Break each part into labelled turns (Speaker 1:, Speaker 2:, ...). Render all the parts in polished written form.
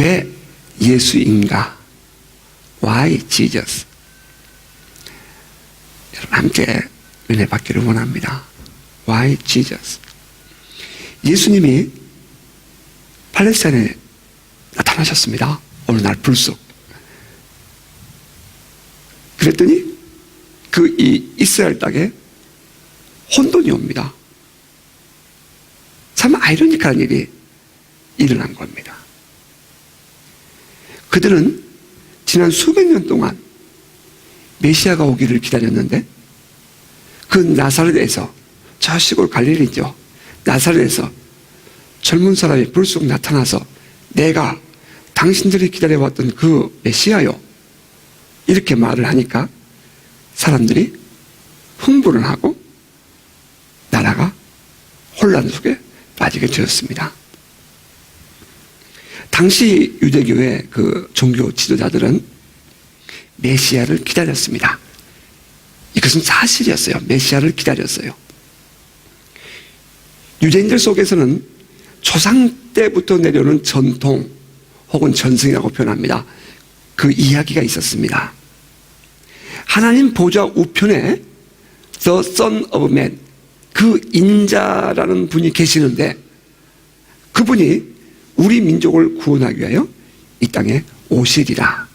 Speaker 1: 왜 예수인가? Why Jesus? 여러분 함께 은혜 받기를 원합니다. Why Jesus? 예수님이 팔레스타인에 나타나셨습니다. 어느 날 불쑥. 그랬더니 이 이스라엘 땅에 혼돈이 옵니다. 참 아이러니컬한 일이 일어난 겁니다. 그들은 지난 수백 년 동안 메시아가 오기를 기다렸는데 그 나사렛에서, 저 시골 갈릴리죠, 나사렛에서 젊은 사람이 불쑥 나타나서 내가 당신들이 기다려왔던 그 메시아요, 이렇게 말을 하니까 사람들이 흥분을 하고 나라가 혼란 속에 빠지게 되었습니다. 당시 유대교의 그 종교 지도자들은 메시아를 기다렸습니다. 이것은 사실이었어요. 메시아를 기다렸어요. 유대인들 속에서는 조상 때부터 내려오는 전통 혹은 전승이라고 표현합니다. 그 이야기가 있었습니다. 하나님 보좌 우편에 The Son of Man, 그 인자라는 분이 계시는데 그분이 우리 민족을 구원하기 위하여 이 땅에 오시리라.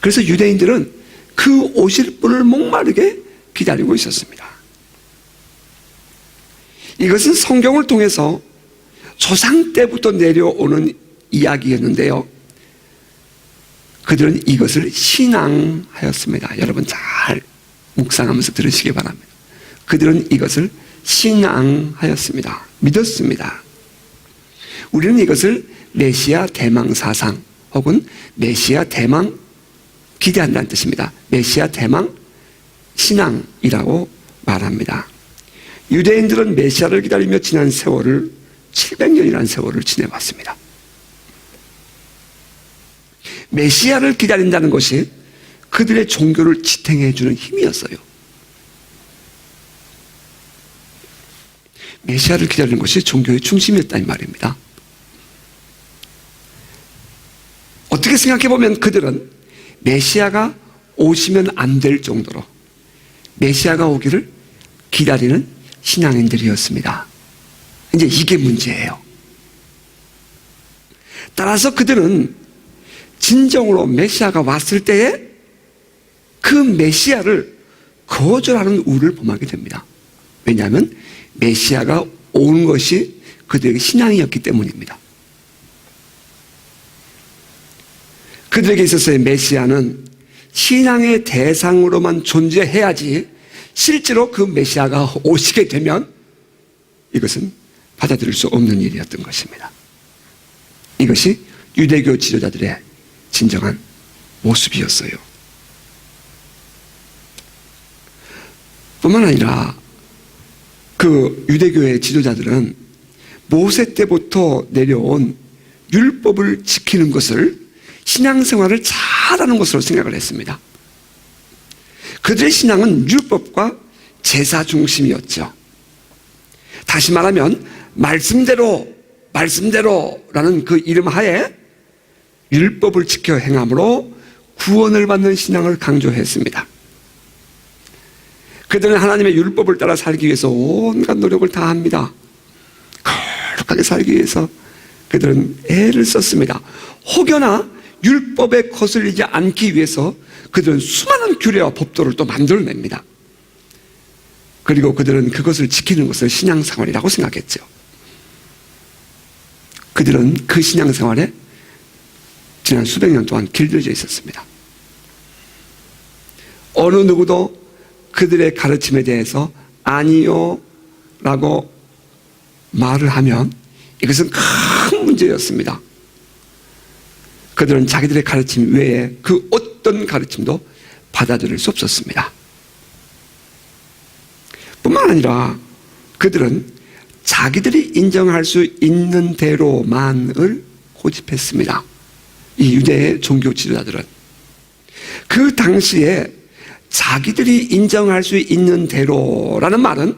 Speaker 1: 그래서 유대인들은 그 오실 분을 목마르게 기다리고 있었습니다. 이것은 성경을 통해서 조상 때부터 내려오는 이야기였는데요, 그들은 이것을 신앙하였습니다. 여러분 잘 묵상하면서 들으시기 바랍니다. 그들은 이것을 신앙하였습니다. 믿었습니다. 우리는 이것을 메시아 대망 사상 혹은 메시아 대망 기대한다는 뜻입니다. 메시아 대망 신앙이라고 말합니다. 유대인들은 메시아를 기다리며 지난 세월을 700년이라는 세월을 지내왔습니다. 메시아를 기다린다는 것이 그들의 종교를 지탱해 주는 힘이었어요. 메시아를 기다리는 것이 종교의 중심이었다는 말입니다. 어떻게 생각해보면 그들은 메시아가 오시면 안 될 정도로 메시아가 오기를 기다리는 신앙인들이었습니다. 이제 이게 문제예요. 따라서 그들은 진정으로 메시아가 왔을 때에 그 메시아를 거절하는 우를 범하게 됩니다. 왜냐하면 메시아가 오는 것이 그들에게 신앙이었기 때문입니다. 그들에게 있어서의 메시아는 신앙의 대상으로만 존재해야지 실제로 그 메시아가 오시게 되면 이것은 받아들일 수 없는 일이었던 것입니다. 이것이 유대교 지도자들의 진정한 모습이었어요. 뿐만 아니라 그 유대교의 지도자들은 모세 때부터 내려온 율법을 지키는 것을 신앙생활을 잘하는 것으로 생각을 했습니다. 그들의 신앙은 율법과 제사 중심이었죠. 다시 말하면 말씀대로라는 그 이름 하에 율법을 지켜 행함으로 구원을 받는 신앙을 강조했습니다. 그들은 하나님의 율법을 따라 살기 위해서 온갖 노력을 다합니다. 거룩하게 살기 위해서 그들은 애를 썼습니다. 혹여나 율법에 거슬리지 않기 위해서 그들은 수많은 규례와 법도를 또 만들어냅니다. 그리고 그들은 그것을 지키는 것을 신앙생활이라고 생각했죠. 그들은 그 신앙생활에 지난 수백 년 동안 길들여져 있었습니다. 어느 누구도 그들의 가르침에 대해서 아니요 라고 말을 하면 이것은 큰 문제였습니다. 그들은 자기들의 가르침 외에 그 어떤 가르침도 받아들일 수 없었습니다. 뿐만 아니라 그들은 자기들이 인정할 수 있는 대로만을 고집했습니다. 이 유대의 종교 지도자들은 그 당시에 자기들이 인정할 수 있는 대로라는 말은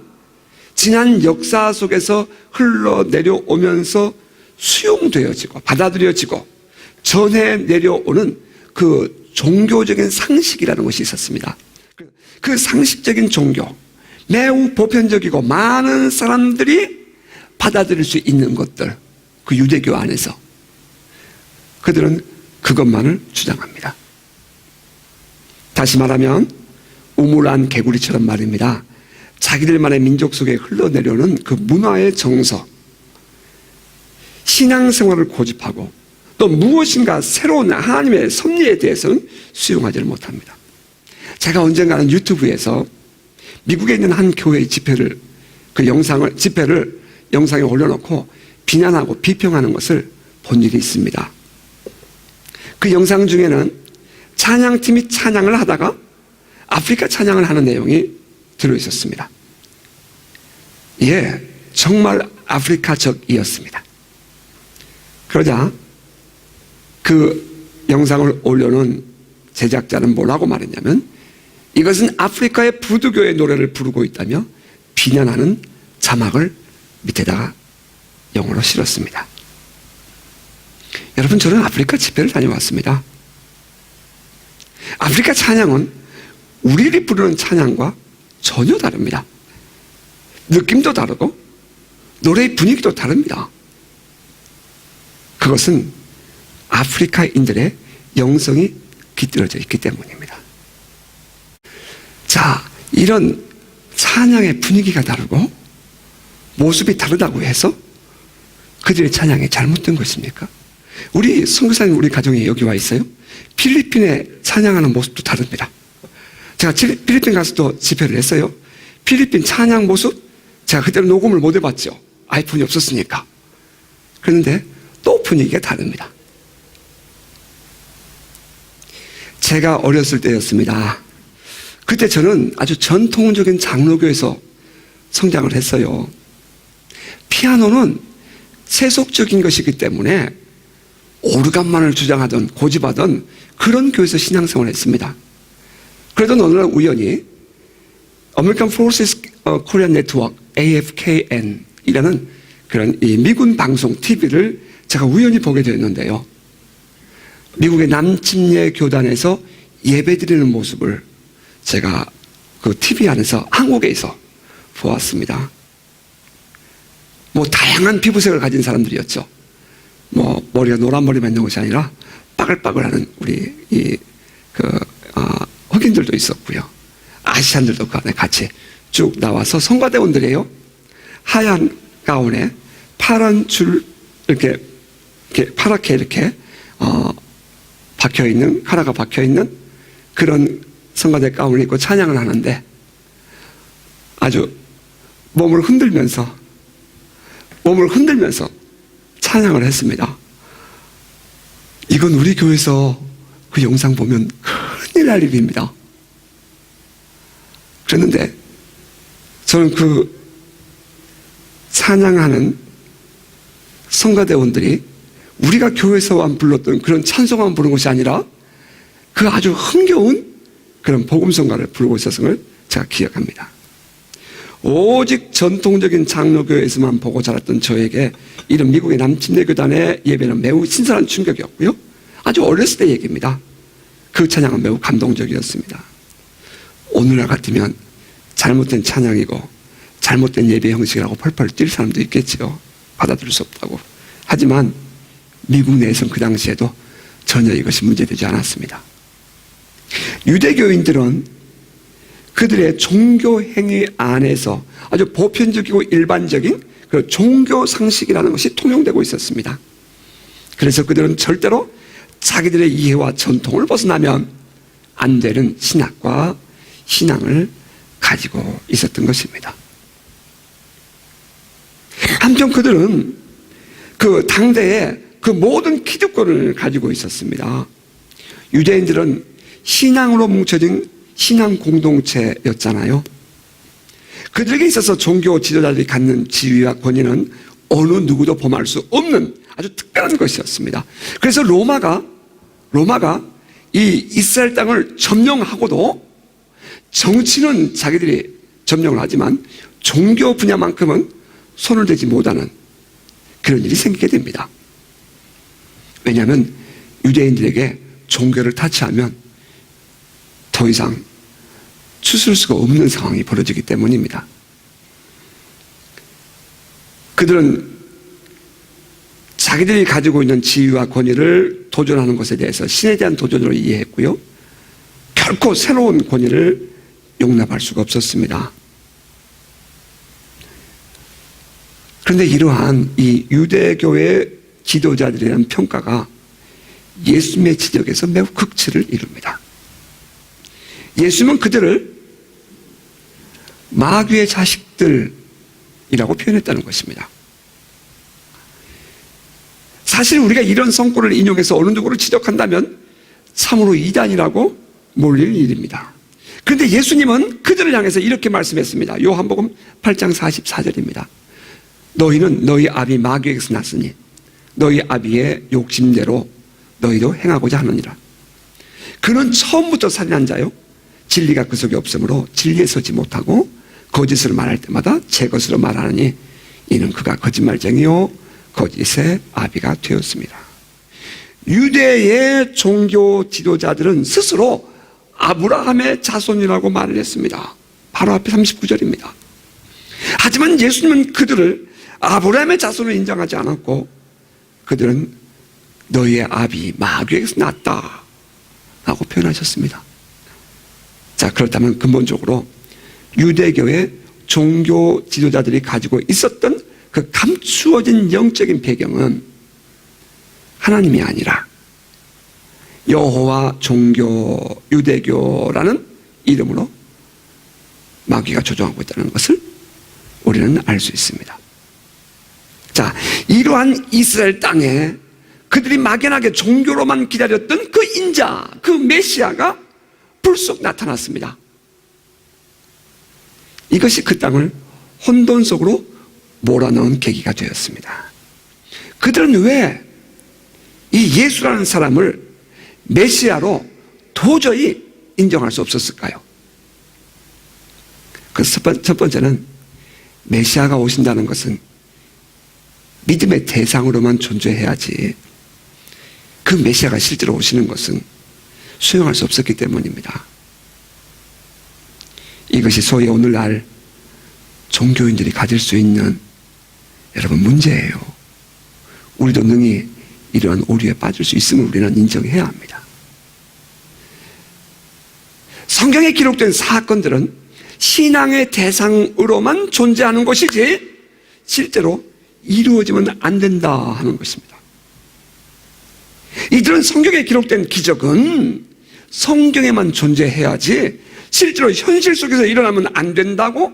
Speaker 1: 지난 역사 속에서 흘러내려오면서 수용되어지고 받아들여지고 전해 내려오는 그 종교적인 상식이라는 것이 있었습니다. 그 상식적인 종교, 매우 보편적이고 많은 사람들이 받아들일 수 있는 것들, 그 유대교 안에서 그들은 그것만을 주장합니다. 다시 말하면 우물안 개구리처럼 말입니다. 자기들만의 민족 속에 흘러내려오는 그 문화의 정서, 신앙생활을 고집하고 또 무엇인가 새로운 하나님의 섭리에 대해서는 수용하지를 못합니다. 제가 언젠가는 유튜브에서 미국에 있는 한 교회의 집회를 영상에 올려놓고 비난하고 비평하는 것을 본 일이 있습니다. 그 영상 중에는 찬양팀이 찬양을 하다가 아프리카 찬양을 하는 내용이 들어있었습니다. 예, 정말 아프리카적이었습니다. 그러자 그 영상을 올려놓은 제작자는 뭐라고 말했냐면, 이것은 아프리카의 부두교의 노래를 부르고 있다며 비난하는 자막을 밑에다가 영어로 실었습니다. 여러분, 저는 아프리카 집회를 다녀왔습니다. 아프리카 찬양은 우리들이 부르는 찬양과 전혀 다릅니다. 느낌도 다르고 노래의 분위기도 다릅니다. 그것은 아프리카인들의 영성이 깃들어져 있기 때문입니다. 자, 이런 찬양의 분위기가 다르고 모습이 다르다고 해서 그들의 찬양이 잘못된 것입니까? 우리 선교사님, 우리 가정에 여기 와 있어요. 필리핀에 찬양하는 모습도 다릅니다. 제가 필리핀 가서도 집회를 했어요. 필리핀 찬양 모습, 제가 그때는 녹음을 못 해봤죠. 아이폰이 없었으니까. 그런데 또 분위기가 다릅니다. 제가 어렸을 때였습니다. 그때 저는 아주 전통적인 장로교에서 성장을 했어요. 피아노는 세속적인 것이기 때문에 오르간만을 주장하던 고집하던 그런 교회에서 신앙생활을 했습니다. 그러던 어느 날 우연히 American Forces Korean Network AFKN 이라는 그런 이 미군 방송 TV를 제가 우연히 보게 되었는데요. 미국의 남침례 교단에서 예배드리는 모습을 제가 그 TV 안에서 한국에서 보았습니다. 뭐 다양한 피부색을 가진 사람들이었죠. 뭐 머리가 노란 머리만 있는 것이 아니라 빠글빠글하는 우리 흑인들도 있었고요. 아시안들도 그 안에 같이 쭉 나와서 성가대원들이에요. 하얀 가운에 파란 줄 이렇게 파랗게 이렇게 박혀 있는, 카라가 박혀 있는 그런 성가대 가운을 입고 찬양을 하는데 아주 몸을 흔들면서 찬양을 했습니다. 이건 우리 교회에서 그 영상 보면 큰일 날 일입니다. 그랬는데 저는 그 찬양하는 성가대원들이 우리가 교회에서만 불렀던 그런 찬송만 부른 것이 아니라 그 아주 흥겨운 그런 복음성가를 부르고 있었음을 제가 기억합니다. 오직 전통적인 장로교회에서만 보고 자랐던 저에게 이런 미국의 남침례교단의 예배는 매우 신선한 충격이었고요. 아주 어렸을 때 얘기입니다. 그 찬양은 매우 감동적이었습니다. 오늘날 같으면 잘못된 찬양이고 잘못된 예배 형식이라고 펄펄 뛸 사람도 있겠지요. 받아들일 수 없다고. 하지만 미국 내에서는 그 당시에도 전혀 이것이 문제되지 않았습니다. 유대교인들은 그들의 종교 행위 안에서 아주 보편적이고 일반적인 그 종교 상식이라는 것이 통용되고 있었습니다. 그래서 그들은 절대로 자기들의 이해와 전통을 벗어나면 안 되는 신학과 신앙을 가지고 있었던 것입니다. 한편 그들은 그 당대에 그 모든 기득권을 가지고 있었습니다. 유대인들은 신앙으로 뭉쳐진 신앙 공동체였잖아요. 그들에게 있어서 종교 지도자들이 갖는 지위와 권위는 어느 누구도 범할 수 없는 아주 특별한 것이었습니다. 그래서 로마가 이 이스라엘 땅을 점령하고도 정치는 자기들이 점령을 하지만 종교 분야만큼은 손을 대지 못하는 그런 일이 생기게 됩니다. 왜냐하면 유대인들에게 종교를 타치하면 더 이상 추스를 수가 없는 상황이 벌어지기 때문입니다. 그들은 자기들이 가지고 있는 지위와 권위를 도전하는 것에 대해서 신에 대한 도전으로 이해했고요. 결코 새로운 권위를 용납할 수가 없었습니다. 그런데 이러한 이 유대교의 지도자들에 대한 평가가 예수님의 지적에서 매우 극치를 이룹니다. 예수님은 그들을 마귀의 자식들이라고 표현했다는 것입니다. 사실 우리가 이런 성구를 인용해서 어느 누구를 지적한다면 참으로 이단이라고 몰릴 일입니다. 그런데 예수님은 그들을 향해서 이렇게 말씀했습니다. 요한복음 8장 44절입니다. 너희는 너희 아비 마귀에게서 났으니 너희 아비의 욕심대로 너희도 행하고자 하느니라. 그는 처음부터 살인한 자요 진리가 그 속에 없으므로 진리에 서지 못하고 거짓을 말할 때마다 제 것으로 말하느니 이는 그가 거짓말쟁이요 거짓의 아비가 되었습니다. 유대의 종교 지도자들은 스스로 아브라함의 자손이라고 말을 했습니다. 바로 앞에 39절입니다. 하지만 예수님은 그들을 아브라함의 자손을 인정하지 않았고 그들은 너희의 아비 마귀에게서 났다 라고 표현하셨습니다. 자, 그렇다면 근본적으로 유대교의 종교 지도자들이 가지고 있었던 그 감추어진 영적인 배경은 하나님이 아니라 여호와 종교 유대교라는 이름으로 마귀가 조종하고 있다는 것을 우리는 알 수 있습니다. 자, 이러한 이스라엘 땅에 그들이 막연하게 종교로만 기다렸던 그 인자, 그 메시아가 불쑥 나타났습니다. 이것이 그 땅을 혼돈 속으로 몰아넣은 계기가 되었습니다. 그들은 왜 이 예수라는 사람을 메시아로 도저히 인정할 수 없었을까요? 그 첫 번째는 메시아가 오신다는 것은 믿음의 대상으로만 존재해야지 그 메시아가 실제로 오시는 것은 수용할 수 없었기 때문입니다. 이것이 소위 오늘날 종교인들이 가질 수 있는 여러분 문제예요. 우리도 능히 이러한 오류에 빠질 수 있음을 우리는 인정해야 합니다. 성경에 기록된 사건들은 신앙의 대상으로만 존재하는 것이지 실제로 이루어지면 안 된다 하는 것입니다. 이들은 성경에 기록된 기적은 성경에만 존재해야지 실제로 현실 속에서 일어나면 안 된다고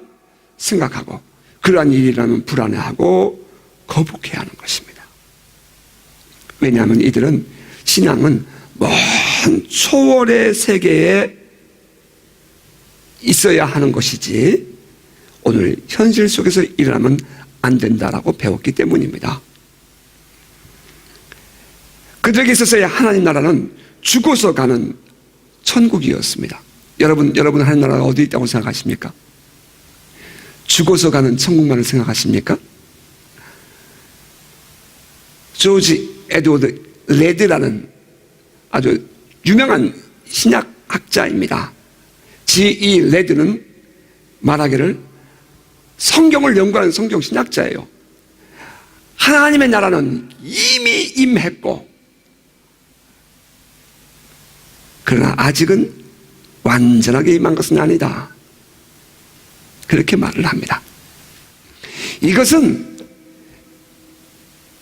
Speaker 1: 생각하고 그러한 일이 일어나면 불안해하고 거북해야 하는 것입니다. 왜냐하면 이들은 신앙은 먼 초월의 세계에 있어야 하는 것이지 오늘 현실 속에서 일어나면 안 된다라고 배웠기 때문입니다. 그들에게 있어서의 하나님 나라는 죽어서 가는 천국이었습니다. 여러분 하나님 나라가 어디 있다고 생각하십니까? 죽어서 가는 천국만을 생각하십니까? 조지 에드워드 레드라는 아주 유명한 신약학자입니다. G.E. 레드는 말하기를 성경을 연구하는 성경 신학자예요. 하나님의 나라는 이미 임했고 그러나 아직은 완전하게 임한 것은 아니다. 그렇게 말을 합니다. 이것은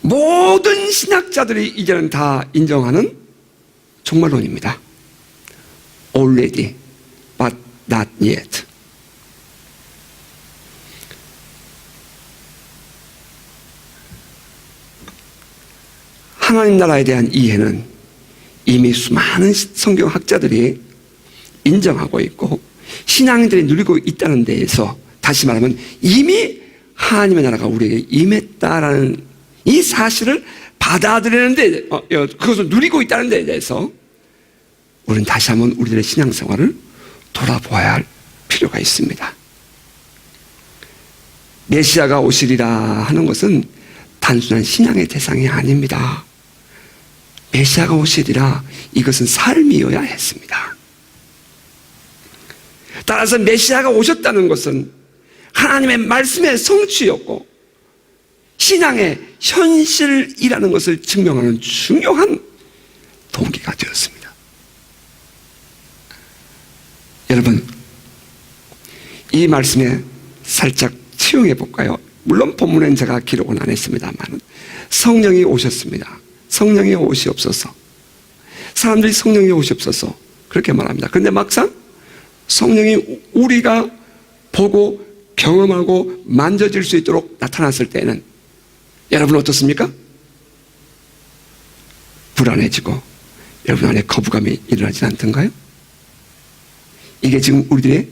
Speaker 1: 모든 신학자들이 이제는 다 인정하는 종말론입니다. Already, but not yet. 하나님 나라에 대한 이해는 이미 수많은 성경학자들이 인정하고 있고 신앙인들이 누리고 있다는 데에서 다시 말하면 이미 하나님의 나라가 우리에게 임했다라는 이 사실을 받아들이는데 그것을 누리고 있다는 데에 대해서 우리는 다시 한번 우리들의 신앙생활을 돌아보아야 할 필요가 있습니다. 메시아가 오시리라 하는 것은 단순한 신앙의 대상이 아닙니다. 메시아가 오시리라 이것은 삶이어야 했습니다. 따라서 메시아가 오셨다는 것은 하나님의 말씀의 성취였고 신앙의 현실이라는 것을 증명하는 중요한 동기가 되었습니다. 여러분, 이 말씀에 살짝 치용해 볼까요? 물론 본문엔 제가 기록은 안 했습니다만 성령이 오셨습니다. 성령이 오시옵소서. 사람들이 성령이 오시옵소서 그렇게 말합니다. 그런데 막상 성령이 우리가 보고 경험하고 만져질 수 있도록 나타났을 때는 여러분 어떻습니까? 불안해지고 여러분 안에 거부감이 일어나지 않던가요? 이게 지금 우리들의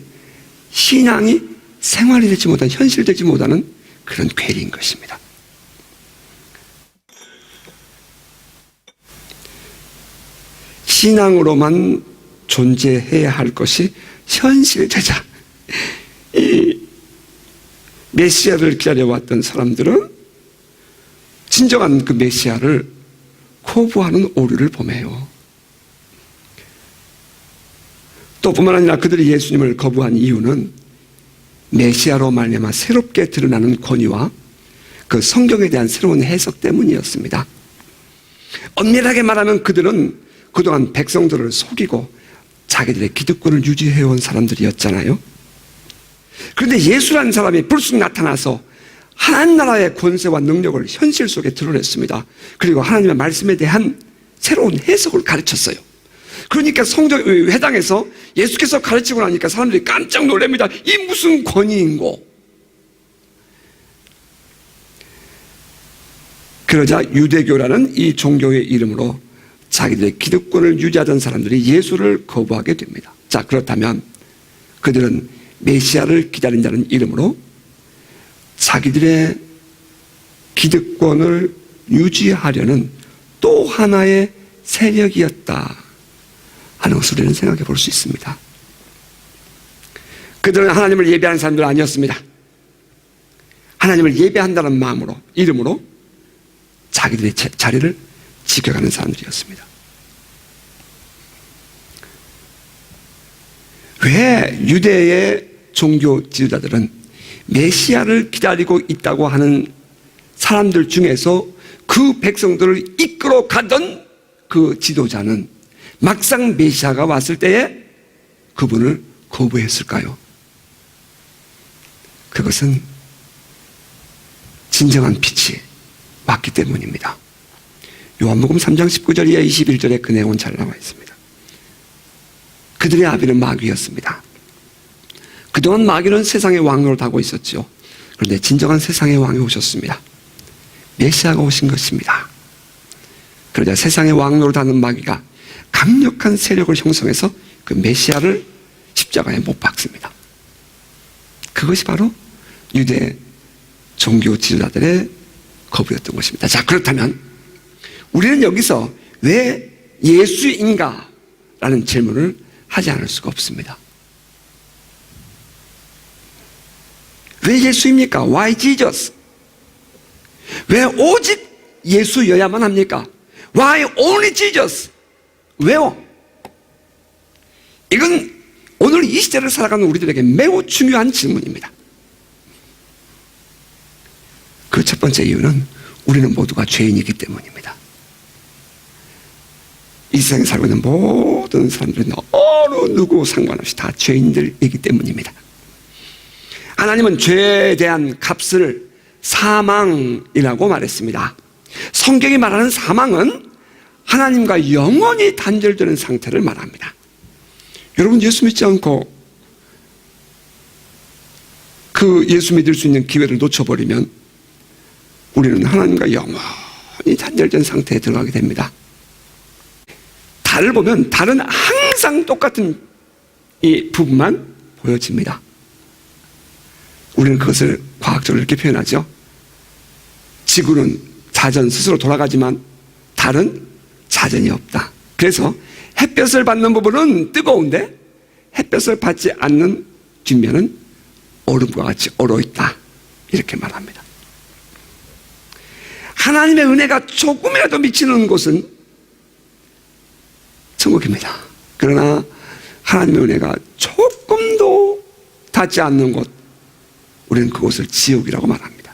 Speaker 1: 신앙이 생활이 되지 못한, 현실되지 못하는 그런 괴리인 것입니다. 신앙으로만 존재해야 할 것이 현실되자 이 메시아를 기다려왔던 사람들은 진정한 그 메시아를 거부하는 오류를 범해요. 또 뿐만 아니라 그들이 예수님을 거부한 이유는 메시아로 말미암아 새롭게 드러나는 권위와 그 성경에 대한 새로운 해석 때문이었습니다. 엄밀하게 말하면 그들은 그동안 백성들을 속이고 자기들의 기득권을 유지해온 사람들이었잖아요. 그런데 예수라는 사람이 불쑥 나타나서 하나님 나라의 권세와 능력을 현실 속에 드러냈습니다. 그리고 하나님의 말씀에 대한 새로운 해석을 가르쳤어요. 그러니까 성적 회당에서 예수께서 가르치고 나니까 사람들이 깜짝 놀랍니다. 이 무슨 권위인고. 그러자 유대교라는 이 종교의 이름으로 자기들의 기득권을 유지하던 사람들이 예수를 거부하게 됩니다. 자, 그렇다면 그들은 메시아를 기다린다는 이름으로 자기들의 기득권을 유지하려는 또 하나의 세력이었다 하는 것을 우리는 생각해 볼 수 있습니다. 그들은 하나님을 예배하는 사람들 아니었습니다. 하나님을 예배한다는 마음으로, 이름으로 자기들의 자리를 지켜가는 사람들이었습니다. 왜 유대의 종교 지도자들은 메시아를 기다리고 있다고 하는 사람들 중에서 그 백성들을 이끌어 가던 그 지도자는 막상 메시아가 왔을 때에 그분을 거부했을까요? 그것은 진정한 빛이 왔기 때문입니다. 요한복음 3장 19절 이하 21절에 그 내용은 잘 나와 있습니다. 그들의 아비는 마귀였습니다. 그동안 마귀는 세상의 왕노릇 하고 있었죠. 그런데 진정한 세상의 왕이 오셨습니다. 메시아가 오신 것입니다. 그러자 세상의 왕노릇 하는 마귀가 강력한 세력을 형성해서 그 메시아를 십자가에 못 박습니다. 그것이 바로 유대 종교 지도자들의 거부였던 것입니다. 자, 그렇다면 우리는 여기서 왜 예수인가? 라는 질문을 하지 않을 수가 없습니다. 왜 예수입니까? Why Jesus? 왜 오직 예수여야만 합니까? Why only Jesus? 왜요? 이건 오늘 이 시대를 살아가는 우리들에게 매우 중요한 질문입니다. 그 첫 번째 이유는 우리는 모두가 죄인이기 때문입니다. 이 세상에 살고 있는 모든 사람들은 어느 누구 상관없이 다 죄인들이기 때문입니다. 하나님은 죄에 대한 값을 사망이라고 말했습니다. 성경이 말하는 사망은 하나님과 영원히 단절되는 상태를 말합니다. 여러분, 예수 믿지 않고 그 예수 믿을 수 있는 기회를 놓쳐버리면 우리는 하나님과 영원히 단절된 상태에 들어가게 됩니다. 달을 보면 달은 항상 똑같은 이 부분만 보여집니다. 우리는 그것을 과학적으로 이렇게 표현하죠. 지구는 자전 스스로 돌아가지만 달은 자전이 없다. 그래서 햇볕을 받는 부분은 뜨거운데 햇볕을 받지 않는 뒷면은 얼음과 같이 얼어있다. 이렇게 말합니다. 하나님의 은혜가 조금이라도 미치는 곳은 천국입니다. 그러나 하나님의 은혜가 조금도 닿지 않는 곳, 우리는 그곳을 지옥이라고 말합니다.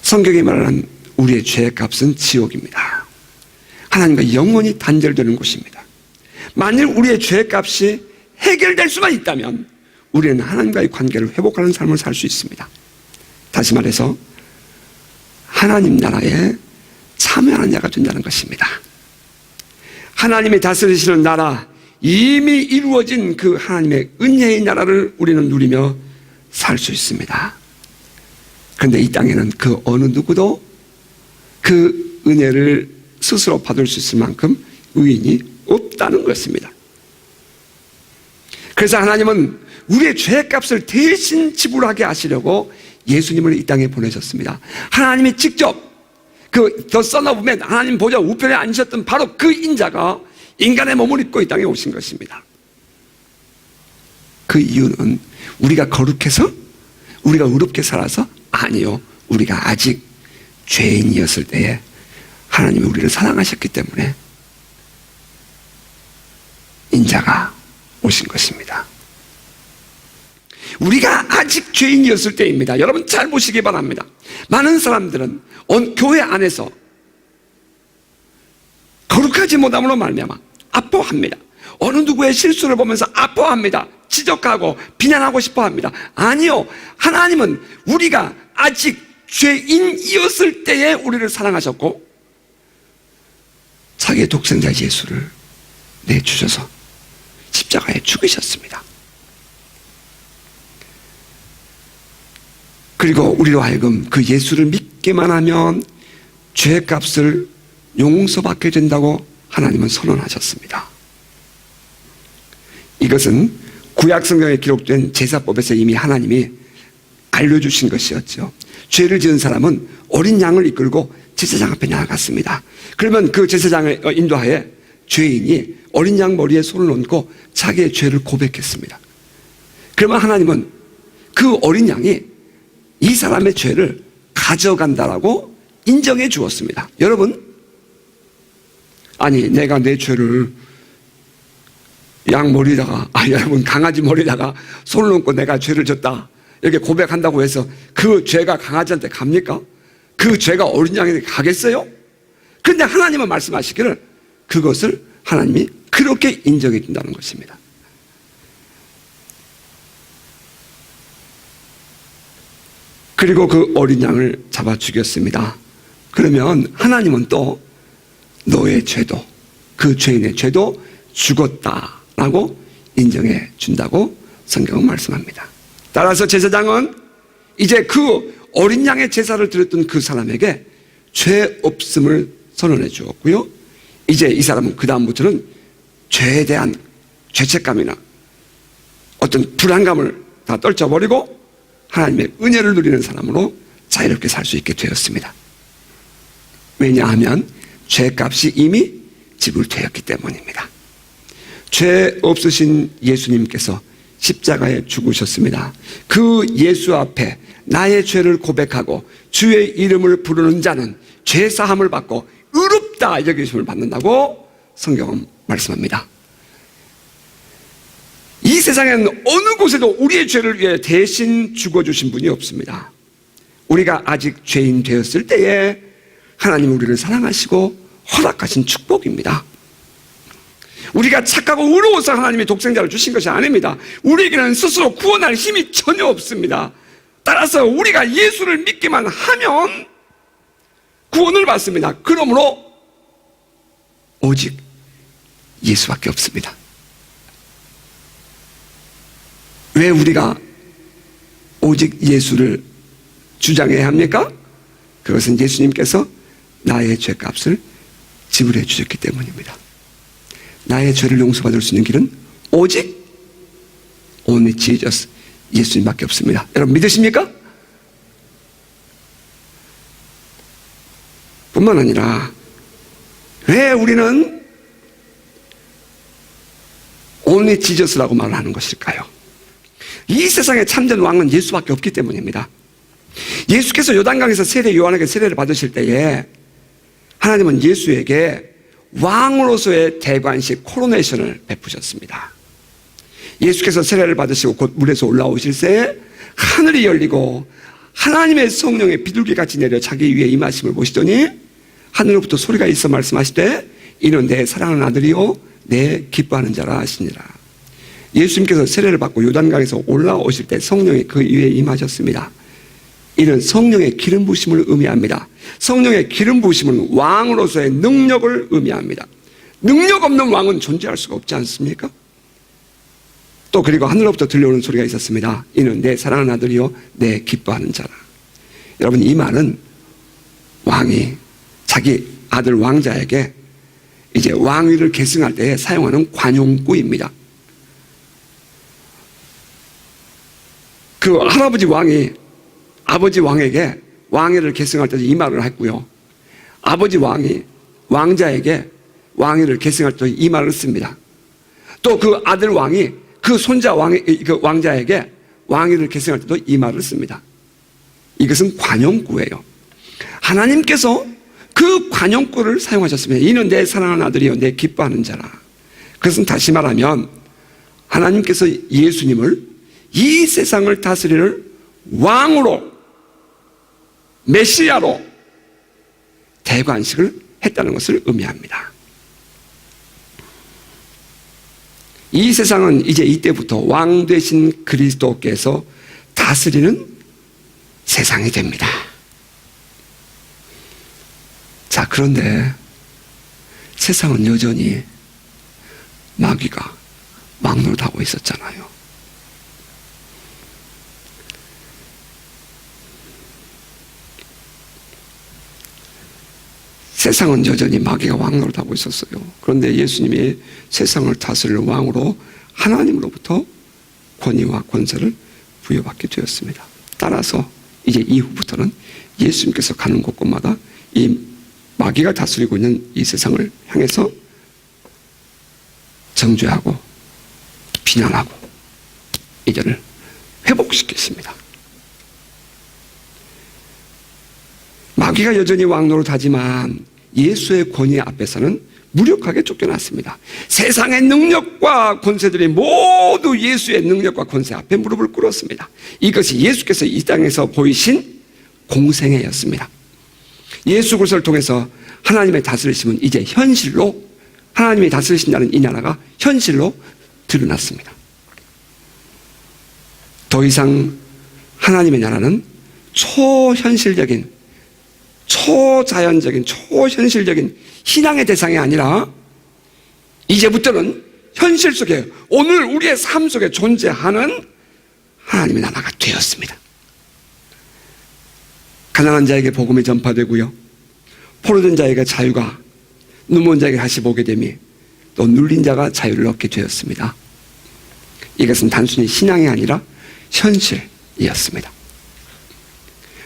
Speaker 1: 성경이 말하는 우리의 죄의 값은 지옥입니다. 하나님과 영원히 단절되는 곳입니다. 만일 우리의 죄의 값이 해결될 수만 있다면 우리는 하나님과의 관계를 회복하는 삶을 살 수 있습니다. 다시 말해서 하나님 나라에 참여하는 자가 된다는 것입니다. 하나님이 다스리시는 나라, 이미 이루어진 그 하나님의 은혜의 나라를 우리는 누리며 살 수 있습니다. 그런데 이 땅에는 그 어느 누구도 그 은혜를 스스로 받을 수 있을 만큼 의인이 없다는 것입니다. 그래서 하나님은 우리의 죄값을 대신 지불하게 하시려고 예수님을 이 땅에 보내셨습니다. 하나님이 직접 그 The Son of Man, 하나님 보좌 우편에 앉으셨던 바로 그 인자가 인간의 몸을 입고 이 땅에 오신 것입니다. 그 이유는 우리가 거룩해서? 우리가 의롭게 살아서? 아니요. 우리가 아직 죄인이었을 때에 하나님이 우리를 사랑하셨기 때문에 인자가 오신 것입니다. 우리가 아직 죄인이었을 때입니다. 여러분 잘 보시기 바랍니다. 많은 사람들은 교회 안에서 거룩하지 못함으로 말미암아 아파합니다. 어느 누구의 실수를 보면서 아파합니다. 지적하고 비난하고 싶어합니다. 아니요. 하나님은 우리가 아직 죄인이었을 때에 우리를 사랑하셨고 자기의 독생자 예수를 내주셔서 십자가에 죽으셨습니다. 그리고 우리로 하여금 그 예수를 믿기만 하면 죄값을 용서받게 된다고 하나님은 선언하셨습니다. 이것은 구약 성경에 기록된 제사법에서 이미 하나님이 알려주신 것이었죠. 죄를 지은 사람은 어린 양을 이끌고 제사장 앞에 나아갔습니다. 그러면 그 제사장의 인도하에 죄인이 어린 양 머리에 손을 얹고 자기의 죄를 고백했습니다. 그러면 하나님은 그 어린 양이 이 사람의 죄를 가져간다라고 인정해 주었습니다. 여러분, 아니 내가 내 죄를 양 머리다가 여러분 강아지 머리다가 손을 얹고 내가 죄를 졌다 이렇게 고백한다고 해서 그 죄가 강아지한테 갑니까? 그 죄가 어린 양에게 가겠어요? 그런데 하나님은 말씀하시기를 그것을 하나님이 그렇게 인정해 준다는 것입니다. 그리고 그 어린 양을 잡아 죽였습니다. 그러면 하나님은 또 너의 죄도, 그 죄인의 죄도 죽었다라고 인정해 준다고 성경은 말씀합니다. 따라서 제사장은 이제 그 어린 양의 제사를 드렸던 그 사람에게 죄 없음을 선언해 주었고요. 이제 이 사람은 그 다음부터는 죄에 대한 죄책감이나 어떤 불안감을 다 떨쳐버리고 하나님의 은혜를 누리는 사람으로 자유롭게 살 수 있게 되었습니다. 왜냐하면 죄값이 이미 지불되었기 때문입니다. 죄 없으신 예수님께서 십자가에 죽으셨습니다. 그 예수 앞에 나의 죄를 고백하고 주의 이름을 부르는 자는 죄사함을 받고 의롭다 여기심을 받는다고 성경은 말씀합니다. 이 세상에는 어느 곳에도 우리의 죄를 위해 대신 죽어주신 분이 없습니다. 우리가 아직 죄인 되었을 때에 하나님 우리를 사랑하시고 허락하신 축복입니다. 우리가 착하고 의로워서 하나님이 독생자를 주신 것이 아닙니다. 우리에게는 스스로 구원할 힘이 전혀 없습니다. 따라서 우리가 예수를 믿기만 하면 구원을 받습니다. 그러므로 오직 예수밖에 없습니다. 왜 우리가 오직 예수를 주장해야 합니까? 그것은 예수님께서 나의 죄값을 지불해 주셨기 때문입니다. 나의 죄를 용서받을 수 있는 길은 오직 only Jesus, 예수님밖에 없습니다. 여러분 믿으십니까? 뿐만 아니라 왜 우리는 only Jesus라고 말을 하는 것일까요? 이 세상의 참된 왕은 예수밖에 없기 때문입니다. 예수께서 요단강에서 세례 요한에게 세례를 받으실 때에 하나님은 예수에게 왕으로서의 대관식 코로네이션을 베푸셨습니다. 예수께서 세례를 받으시고 곧 물에서 올라오실 새 하늘이 열리고 하나님의 성령의 비둘기같이 내려 자기 위에 임하심을 보시더니 하늘로부터 소리가 있어 말씀하시되 이는 내 사랑하는 아들이요 내 기뻐하는 자라 하시니라. 예수님께서 세례를 받고 요단강에서 올라오실 때 성령이 그 위에 임하셨습니다. 이는 성령의 기름 부으심을 의미합니다. 성령의 기름 부으심은 왕으로서의 능력을 의미합니다. 능력 없는 왕은 존재할 수가 없지 않습니까? 또 그리고 하늘로부터 들려오는 소리가 있었습니다. 이는 내 사랑하는 아들이요 내 기뻐하는 자라. 여러분, 이 말은 왕이 자기 아들 왕자에게 이제 왕위를 계승할 때 사용하는 관용구입니다. 그 할아버지 왕이 아버지 왕에게 왕위를 계승할 때 이 말을 했고요. 아버지 왕이 왕자에게 왕위를 계승할 때 이 말을 씁니다. 또 그 아들 왕이 그 손자 그 왕자에게 왕위를 계승할 때도 이 말을 씁니다. 이것은 관용구예요. 하나님께서 그 관용구를 사용하셨습니다. 이는 내 사랑하는 아들이요 내 기뻐하는 자라. 그것은 다시 말하면 하나님께서 예수님을 이 세상을 다스릴 왕으로, 메시아로 대관식을 했다는 것을 의미합니다. 이 세상은 이제 이때부터 왕 되신 그리스도께서 다스리는 세상이 됩니다. 자, 그런데 세상은 여전히 마귀가 막노릇하고 있었잖아요. 세상은 여전히 마귀가 왕노릇하고 있었어요. 그런데 예수님이 세상을 다스릴 왕으로 하나님으로부터 권위와 권세를 부여받게 되었습니다. 따라서 이제 이후부터는 예수님께서 가는 곳곳마다 이 마귀가 다스리고 있는 이 세상을 향해서 정죄하고 비난하고 이들을 회복시켰습니다. 마귀가 여전히 왕노릇하지만 예수의 권위 앞에서는 무력하게 쫓겨났습니다. 세상의 능력과 권세들이 모두 예수의 능력과 권세 앞에 무릎을 꿇었습니다. 이것이 예수께서 이 땅에서 보이신 공생애였습니다. 예수 그리스도를 통해서 하나님의 다스리심은 이제 현실로, 하나님이 다스리신다는 이 나라가 현실로 드러났습니다. 더 이상 하나님의 나라는 초현실적인, 초자연적인, 초현실적인 신앙의 대상이 아니라 이제부터는 현실 속에, 오늘 우리의 삶 속에 존재하는 하나님의 나라가 되었습니다. 가난한 자에게 복음이 전파되고요, 포로된 자에게 자유가, 눈먼 자에게 다시 보게 됨이, 또 눌린 자가 자유를 얻게 되었습니다. 이것은 단순히 신앙이 아니라 현실이었습니다.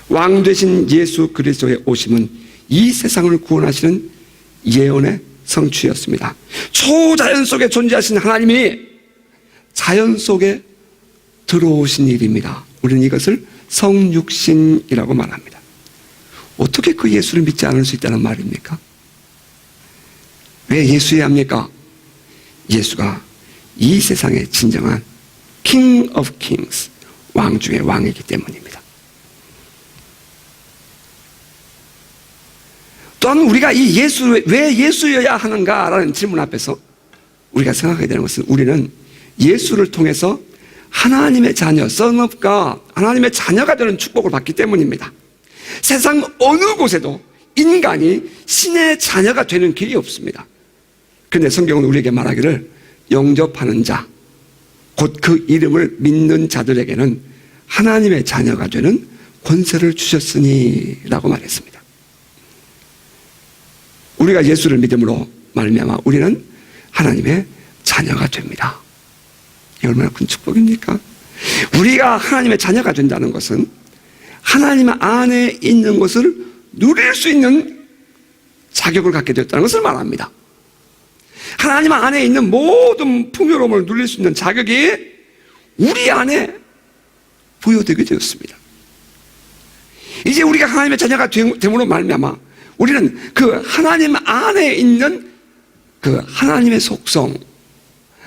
Speaker 1: 왕 되신 예수 그리스도의 오심은 이 세상을 구원하시는 예언의 성취였습니다. 초자연 속에 존재하신 하나님이 자연 속에 들어오신 일입니다. 우리는 이것을 성육신이라고 말합니다. 어떻게 그 예수를 믿지 않을 수 있다는 말입니까? 왜 예수여야 합니까? 예수가 이 세상의 진정한 King of Kings, 왕 중의 왕이기 때문입니다. 또한 우리가 이 예수, 왜 예수여야 하는가라는 질문 앞에서 우리가 생각하게 되는 것은, 우리는 예수를 통해서 하나님의 자녀, Son of God, 하나님의 자녀가 되는 축복을 받기 때문입니다. 세상 어느 곳에도 인간이 신의 자녀가 되는 길이 없습니다. 그런데 성경은 우리에게 말하기를 영접하는 자, 곧 그 이름을 믿는 자들에게는 하나님의 자녀가 되는 권세를 주셨으니 라고 말했습니다. 우리가 예수를 믿음으로 말미암아 우리는 하나님의 자녀가 됩니다. 이 얼마나 큰 축복입니까? 우리가 하나님의 자녀가 된다는 것은 하나님 안에 있는 것을 누릴 수 있는 자격을 갖게 되었다는 것을 말합니다. 하나님 안에 있는 모든 풍요로움을 누릴 수 있는 자격이 우리 안에 부여되게 되었습니다. 이제 우리가 하나님의 자녀가 됨으로 말미암아 우리는 그 하나님 안에 있는 그 하나님의 속성,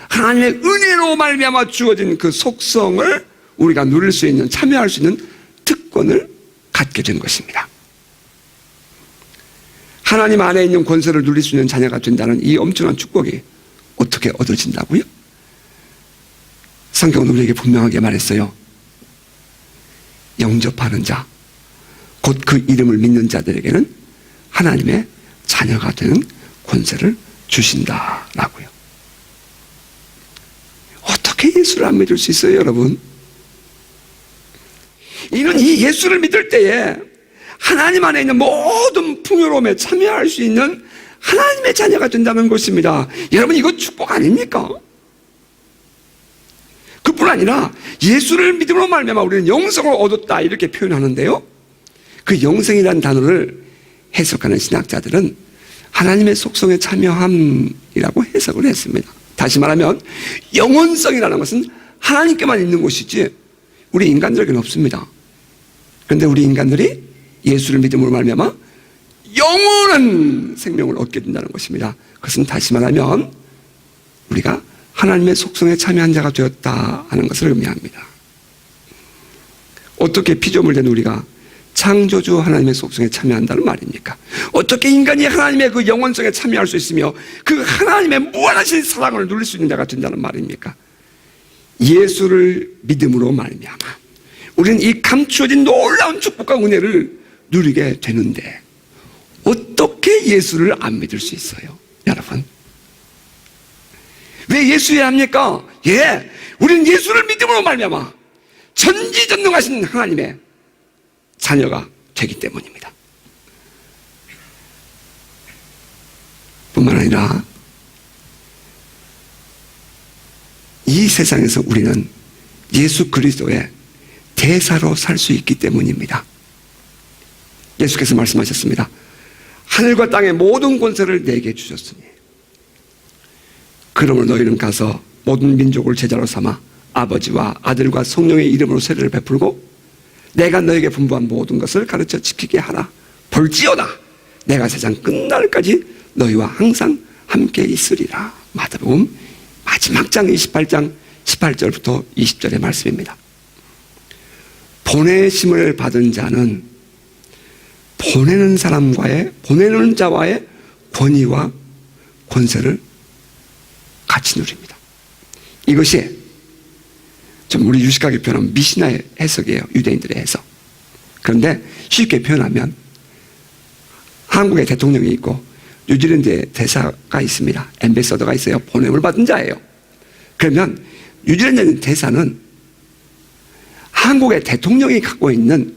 Speaker 1: 하나님의 은혜로 말미암아 주어진 그 속성을 우리가 누릴 수 있는, 참여할 수 있는 특권을 갖게 된 것입니다. 하나님 안에 있는 권세를 누릴 수 있는 자녀가 된다는 이 엄청난 축복이 어떻게 얻어진다고요? 성경은 우리에게 분명하게 말했어요. 영접하는 자, 곧 그 이름을 믿는 자들에게는 하나님의 자녀가 되는 권세를 주신다라고요. 어떻게 예수를 안 믿을 수 있어요, 여러분? 이는 이 예수를 믿을 때에 하나님 안에 있는 모든 풍요로움에 참여할 수 있는 하나님의 자녀가 된다는 것입니다. 여러분, 이거 축복 아닙니까? 그뿐 아니라 예수를 믿음으로 말미암아 우리는 영생을 얻었다 이렇게 표현하는데요, 그 영생이라는 단어를 해석하는 신학자들은 하나님의 속성에 참여함이라고 해석을 했습니다. 다시 말하면 영원성이라는 것은 하나님께만 있는 것이지 우리 인간들에게는 없습니다. 그런데 우리 인간들이 예수를 믿음으로 말미암아 영원한 생명을 얻게 된다는 것입니다. 그것은 다시 말하면 우리가 하나님의 속성에 참여한 자가 되었다 하는 것을 의미합니다. 어떻게 피조물된 우리가 창조주 하나님의 속성에 참여한다는 말입니까? 어떻게 인간이 하나님의 그 영원성에 참여할 수 있으며 그 하나님의 무한하신 사랑을 누릴 수 있는 자가 된다는 말입니까? 예수를 믿음으로 말미암아 우리는 이 감추어진 놀라운 축복과 은혜를 누리게 되는데 어떻게 예수를 안 믿을 수 있어요, 여러분? 왜 예수여야 합니까? 우리는 예수를 믿음으로 말미암아 전지전능하신 하나님의 자녀가 되기 때문입니다. 뿐만 아니라 이 세상에서 우리는 예수 그리스도의 대사로 살 수 있기 때문입니다. 예수께서 말씀하셨습니다. 하늘과 땅의 모든 권세를 내게 주셨으니 그러므로 너희는 가서 모든 민족을 제자로 삼아 아버지와 아들과 성령의 이름으로 세례를 베풀고 내가 너에게 분부한 모든 것을 가르쳐 지키게 하라. 볼지어다 내가 세상 끝날까지 너희와 항상 함께 있으리라. 마태복음 마지막 장 28장 18절부터 20절의 말씀입니다. 보내심을 받은 자는 보내는 자와의 권위와 권세를 같이 누립니다. 이것이 좀 우리 유식하게 표현하면 미시나의 해석이에요. 유대인들의 해석. 그런데 쉽게 표현하면 한국에 대통령이 있고 뉴질랜드에 대사가 있습니다. 앰베서더가 있어요. 보냄을 받은 자예요. 그러면 뉴질랜드 대사는 한국의 대통령이 갖고 있는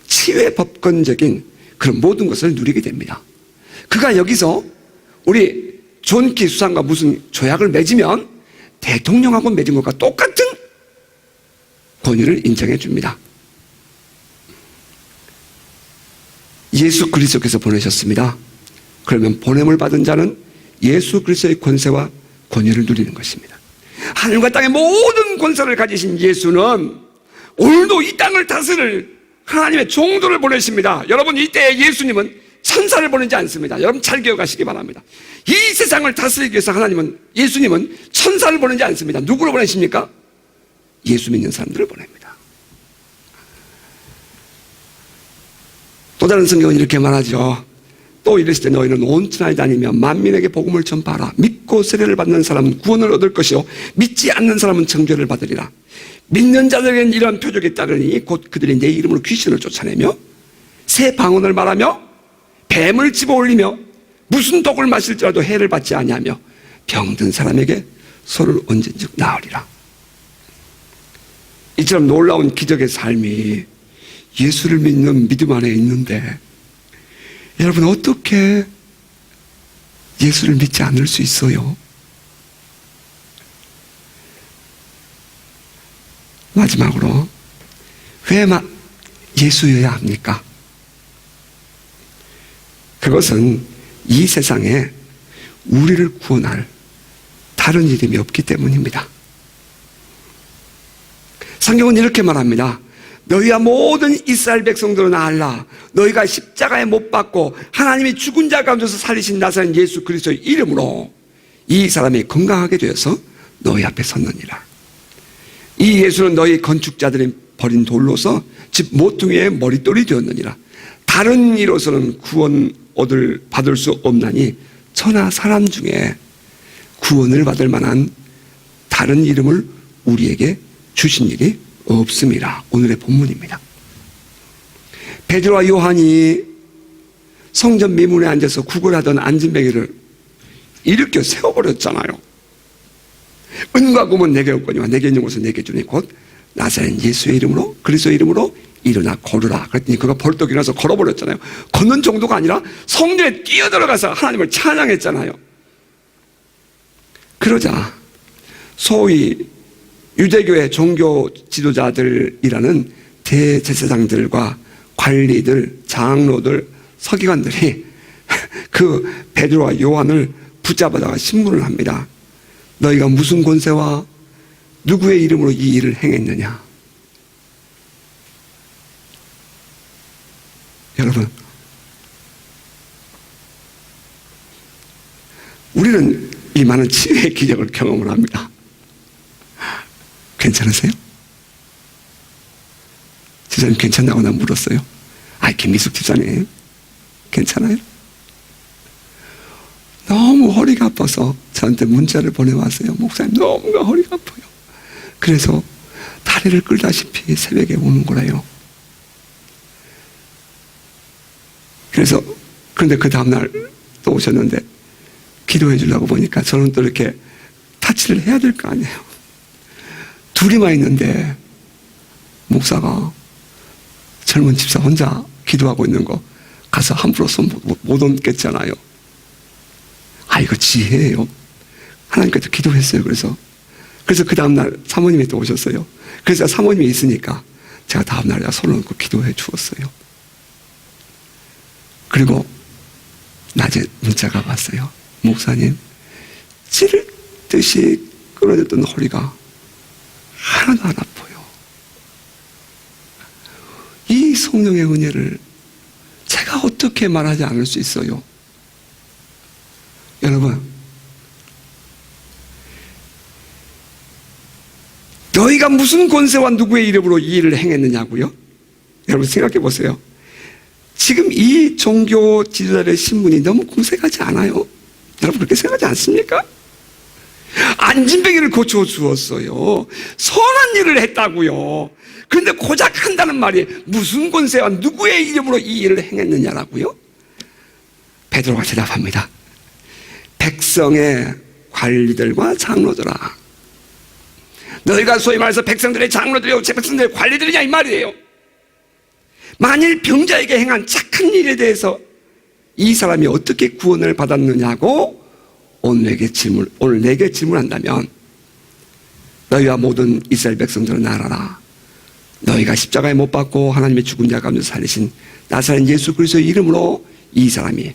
Speaker 1: 치외 법권적인 그런 모든 것을 누리게 됩니다. 그가 여기서 우리 존키 수상과 무슨 조약을 맺으면 대통령하고 맺은 것과 똑같은 권위를 인정해 줍니다. 예수 그리스도께서 보내셨습니다. 그러면 보냄을 받은 자는 예수 그리스도의 권세와 권위를 누리는 것입니다. 하늘과 땅의 모든 권세를 가지신 예수는 오늘도 이 땅을 다스릴 하나님의 종들을 보내십니다. 여러분, 이때에 예수님은 천사를 보내지 않습니다. 여러분 잘 기억하시기 바랍니다. 이 세상을 다스리기 위해서 예수님은 천사를 보내지 않습니다. 누구를 보내십니까? 예수 믿는 사람들을 보냅니다. 또 다른 성경은 이렇게 말하죠. 또 이르시되 너희는 온 천하에 다니며 만민에게 복음을 전파하라. 믿고 세례를 받는 사람은 구원을 얻을 것이요 믿지 않는 사람은 정죄를 받으리라. 믿는 자들에게는 이러한 표적이 따르니 곧 그들이 내 이름으로 귀신을 쫓아내며 새 방언을 말하며 뱀을 집어올리며 무슨 독을 마실지라도 해를 받지 아니하며 병든 사람에게 소를 얹은즉 나으리라. 이처럼 놀라운 기적의 삶이 예수를 믿는 믿음 안에 있는데 여러분 어떻게 예수를 믿지 않을 수 있어요? 마지막으로 왜 예수여야 합니까? 그것은 이 세상에 우리를 구원할 다른 이름이 없기 때문입니다. 성경은 이렇게 말합니다. 너희와 모든 이스라엘 백성들은 알라. 너희가 십자가에 못 박고 하나님이 죽은 자 가운데서 살리신 나사렛 예수 그리스도의 이름으로 이 사람이 건강하게 되어서 너희 앞에 섰느니라. 이 예수는 너희 건축자들이 버린 돌로서 집 모퉁이의 머릿돌이 되었느니라. 다른 이로서는 구원 받을 수 없나니 천하 사람 중에 구원을 받을 만한 다른 이름을 우리에게 주신 일이 없음이라. 오늘의 본문입니다. 베드로와 요한이 성전 미문에 앉아서 구걸하던 안진뱅이를 일으켜 세워버렸잖아요. 은과 금은 내게 없거니와 내게 있는 것은 내게 주니 곧 나사렛 예수의 이름으로 그리스도의 이름으로 일어나 걸으라. 그랬더니 그가 벌떡 일어나서 걸어버렸잖아요. 걷는 정도가 아니라 성전에 뛰어들어가서 하나님을 찬양했잖아요. 그러자 소위 유대교의 종교 지도자들이라는 대제사장들과 관리들, 장로들, 서기관들이 그 베드로와 요한을 붙잡아다가 신문을 합니다. 너희가 무슨 권세와 누구의 이름으로 이 일을 행했느냐? 여러분, 우리는 이 많은 치유의 기적을 경험을 합니다. 괜찮으세요? 집사님 괜찮다고 난 물었어요. 김미숙 집사님 괜찮아요? 너무 허리가 아파서 저한테 문자를 보내왔어요. 목사님 너무 허리가 아파요. 그래서 다리를 끌다시피 새벽에 오는 거래요. 그런데 그 다음날 또 오셨는데 기도해 주려고 보니까 저는 또 이렇게 타치를 해야 될 거 아니에요. 둘이만 있는데 목사가 젊은 집사 혼자 기도하고 있는 거 가서 함부로 손 못 얹겠잖아요. 이거 지혜예요. 하나님께서 기도했어요. 그래서 그 다음날 사모님이 또 오셨어요. 그래서 사모님이 있으니까 제가 다음날 손을 얹고 기도해 주었어요. 그리고 낮에 문자가 왔어요. 목사님, 찌를 듯이 끊어졌던 허리가 하나도 안 아파요. 이 성령의 은혜를 제가 어떻게 말하지 않을 수 있어요? 여러분, 너희가 무슨 권세와 누구의 이름으로 이 일을 행했느냐고요? 여러분 생각해 보세요. 지금 이 종교 지도자의 신분이 너무 공색하지 않아요? 여러분 그렇게 생각하지 않습니까? 안진뱅이를 고쳐주었어요. 선한 일을 했다고요. 그런데 고작 한다는 말이 무슨 권세와 누구의 이름으로 이 일을 행했느냐라고요? 베드로가 대답합니다. 백성의 관리들과 장로들아, 너희가 소위 말해서 백성들의 장로들이요 백성들의 관리들이냐 이 말이에요. 만일 병자에게 행한 착한 일에 대해서 이 사람이 어떻게 구원을 받았느냐고 오늘 내게 질문한다면 너희와 모든 이스라엘 백성들은 알아라. 너희가 십자가에 못 박고 하나님의 죽은 자 가운데 살리신 나사렛 예수 그리스도의 이름으로 이 사람이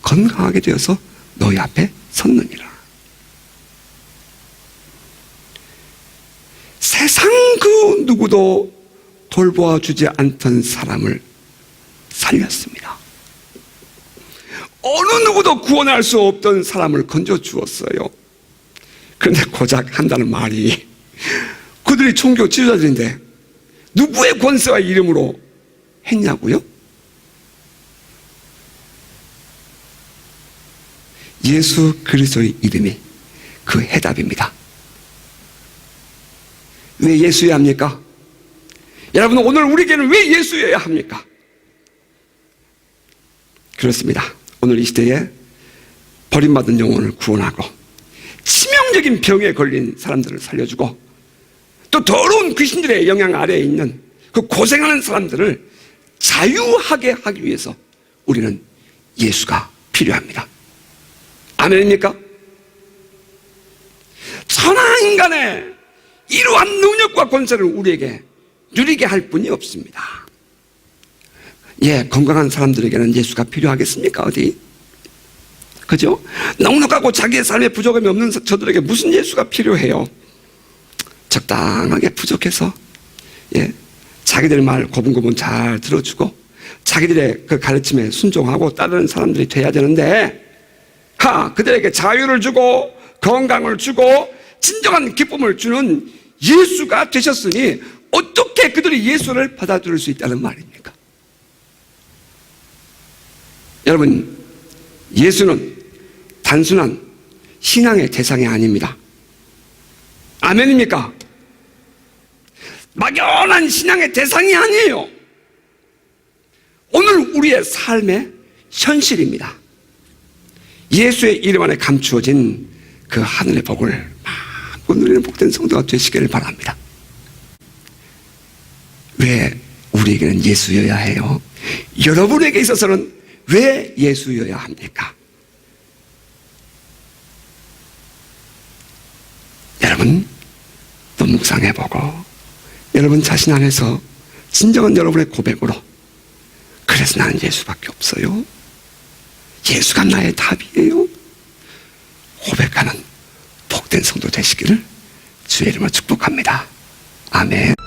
Speaker 1: 건강하게 되어서 너희 앞에 섰느니라. 세상 그 누구도 돌보아 주지 않던 사람을 살렸습니다. 어느 누구도 구원할 수 없던 사람을 건져 주었어요. 그런데 고작 한다는 말이 그들이 종교 지도자들인데 누구의 권세와 이름으로 했냐고요? 예수 그리스도의 이름이 그 해답입니다. 왜 예수여야 합니까? 여러분 오늘 우리에게는 왜 예수여야 합니까? 그렇습니다. 오늘 이 시대에 버림받은 영혼을 구원하고 치명적인 병에 걸린 사람들을 살려주고 또 더러운 귀신들의 영향 아래에 있는 그 고생하는 사람들을 자유하게 하기 위해서 우리는 예수가 필요합니다. 아멘입니까? 천하인간의 이러한 능력과 권세를 우리에게 누리게 할 분이 없습니다. 건강한 사람들에게는 예수가 필요하겠습니까? 어디? 그죠? 넉넉하고 자기의 삶에 부족함이 없는 저들에게 무슨 예수가 필요해요? 적당하게 부족해서 자기들 말 고분고분 잘 들어주고 자기들의 그 가르침에 순종하고 따르는 사람들이 돼야 되는데 그들에게 자유를 주고 건강을 주고 진정한 기쁨을 주는 예수가 되셨으니 어떻게 그들이 예수를 받아들일 수 있다는 말입니까? 여러분, 예수는 단순한 신앙의 대상이 아닙니다. 아멘입니까? 막연한 신앙의 대상이 아니에요. 오늘 우리의 삶의 현실입니다. 예수의 이름 안에 감추어진 그 하늘의 복을 마음껏 누리는 복된 성도가 되시기를 바랍니다. 왜 우리에게는 예수여야 해요? 여러분에게 있어서는 왜 예수여야 합니까? 여러분 또 묵상해보고 여러분 자신 안에서 진정한 여러분의 고백으로 그래서 나는 예수밖에 없어요, 예수가 나의 답이에요, 고백하는 복된 성도 되시기를 주의 이름으로 축복합니다. 아멘.